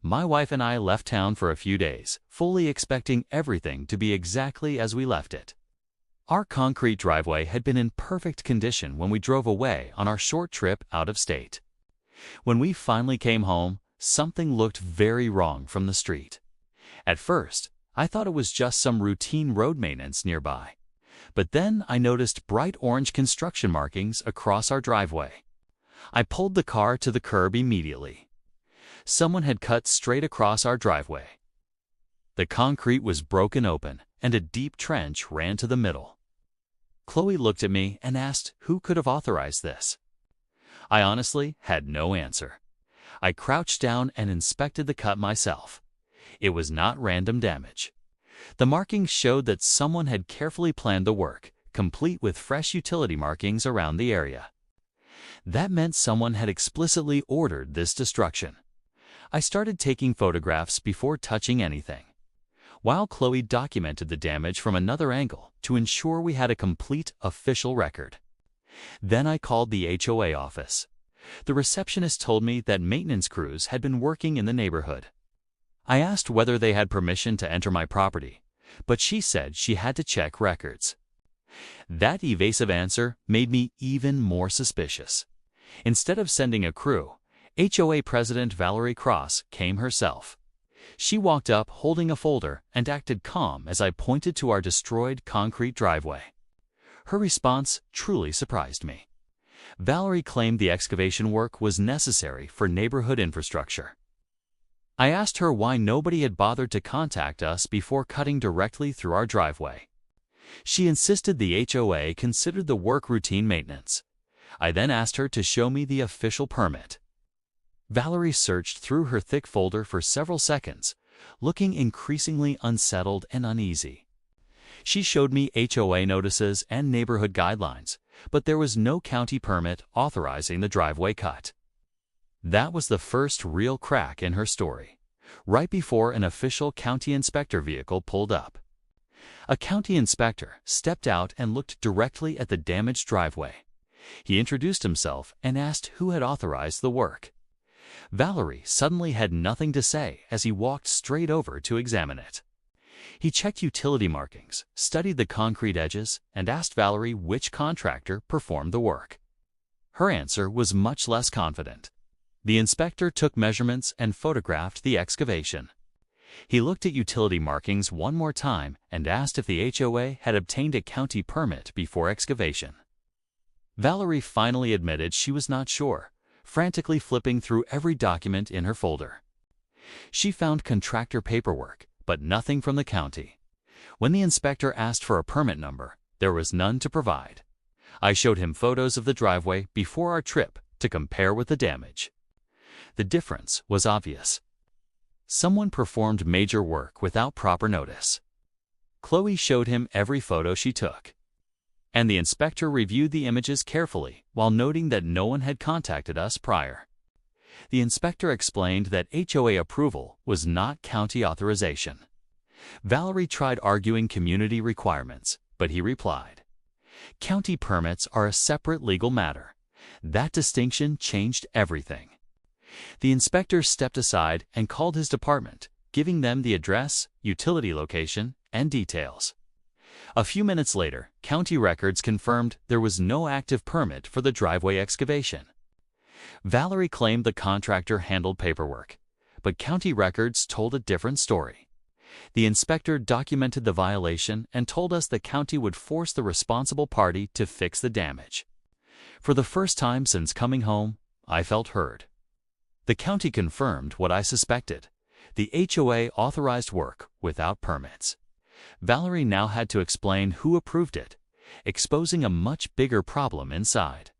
My wife and I left town for a few days, fully expecting everything to be exactly as we left it. Our concrete driveway had been in perfect condition when we drove away on our short trip out of state. When we finally came home, something looked very wrong from the street. At first, I thought it was just some routine road maintenance nearby. But then I noticed bright orange construction markings across our driveway. I pulled the car to the curb immediately. Someone had cut straight across our driveway. The concrete was broken open, and a deep trench ran to the middle. Chloe looked at me and asked who could have authorized this. I honestly had no answer. I crouched down and inspected the cut myself. It was not random damage. The markings showed that someone had carefully planned the work, complete with fresh utility markings around the area. That meant someone had explicitly ordered this destruction. I started taking photographs before touching anything, while Chloe documented the damage from another angle to ensure we had a complete official record. Then I called the HOA office. The receptionist told me that maintenance crews had been working in the neighborhood. I asked whether they had permission to enter my property, but she said she had to check records. That evasive answer made me even more suspicious. Instead of sending a crew, HOA President Valerie Cross came herself. She walked up holding a folder and acted calm as I pointed to our destroyed concrete driveway. Her response truly surprised me. Valerie claimed the excavation work was necessary for neighborhood infrastructure. I asked her why nobody had bothered to contact us before cutting directly through our driveway. She insisted the HOA considered the work routine maintenance. I then asked her to show me the official permit. Valerie searched through her thick folder for several seconds, looking increasingly unsettled and uneasy. She showed me HOA notices and neighborhood guidelines, but there was no county permit authorizing the driveway cut. That was the first real crack in her story, right before an official county inspector vehicle pulled up. A county inspector stepped out and looked directly at the damaged driveway. He introduced himself and asked who had authorized the work. Valerie suddenly had nothing to say as he walked straight over to examine it. He checked utility markings, studied the concrete edges, and asked Valerie which contractor performed the work. Her answer was much less confident. The inspector took measurements and photographed the excavation. He looked at utility markings one more time and asked if the HOA had obtained a county permit before excavation. Valerie finally admitted she was not sure, frantically flipping through every document in her folder. She found contractor paperwork, but nothing from the county. When the inspector asked for a permit number, there was none to provide. I showed him photos of the driveway before our trip to compare with the damage. The difference was obvious. Someone performed major work without proper notice. Chloe showed him every photo she took, and the inspector reviewed the images carefully while noting that no one had contacted us prior. The inspector explained that HOA approval was not county authorization. Valerie tried arguing community requirements, but he replied, "County permits are a separate legal matter." That distinction changed everything. The inspector stepped aside and called his department, giving them the address, utility location, and details. A few minutes later, county records confirmed there was no active permit for the driveway excavation. Valerie claimed the contractor handled paperwork, but county records told a different story. The inspector documented the violation and told us the county would force the responsible party to fix the damage. For the first time since coming home, I felt heard. The county confirmed what I suspected. The HOA authorized work without permits. Valerie now had to explain who approved it, exposing a much bigger problem inside.